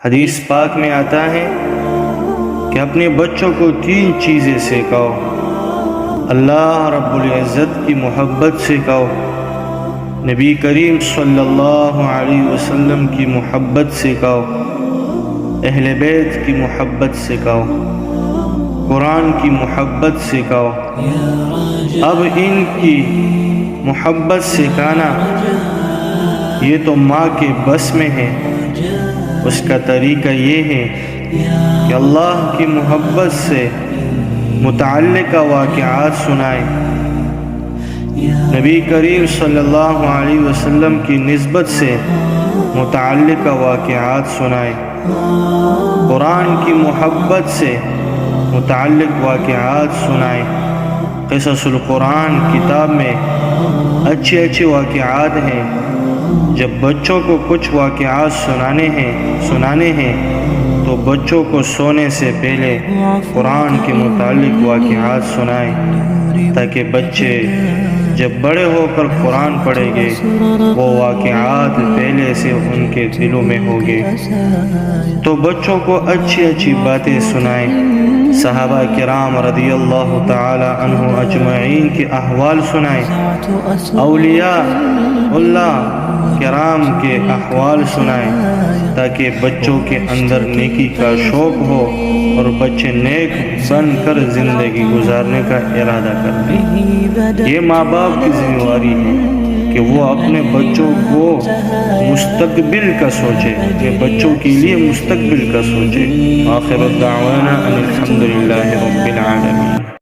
حدیث پاک میں آتا ہے کہ اپنے بچوں کو 3 چیزیں سکھاؤ۔ اللہ رب العزت کی محبت سکھاؤ، نبی کریم صلی اللہ علیہ وسلم کی محبت سکھاؤ، اہل بیت کی محبت سکھاؤ، قرآن کی محبت سکھاؤ۔ اب ان کی محبت سکھانا یہ تو ماں کے بس میں ہے۔ اس کا طریقہ یہ ہے کہ اللہ کی محبت سے متعلقہ واقعات سنائے، نبی کریم صلی اللہ علیہ وسلم کی نسبت سے متعلقہ واقعات سنائے، قرآن کی محبت سے متعلق واقعات سنائے۔ قصص القرآن کتاب میں اچھے واقعات ہیں۔ جب بچوں کو کچھ واقعات سنانے ہیں تو بچوں کو سونے سے پہلے قرآن کے متعلق واقعات سنائیں، تاکہ بچے جب بڑے ہو کر قرآن پڑھیں گے وہ واقعات پہلے سے ان کے دلوں میں ہوگے۔ تو بچوں کو اچھی باتیں سنائیں، صحابہ کرام رضی اللہ تعالی عنہ اجمعین کے احوال سنائیں، اولیاء اللہ کرام کے احوال سنائیں، تاکہ بچوں کے اندر نیکی کا شوق ہو اور بچے نیک بن کر زندگی گزارنے کا ارادہ کریں۔ یہ ماں باپ کی ذمہ داری ہے کہ وہ اپنے بچوں کو مستقبل کا سوچے، کہ بچوں کے لیے مستقبل کا سوچے۔ آخر الدعوانا ان الحمد للہ رب العالمین۔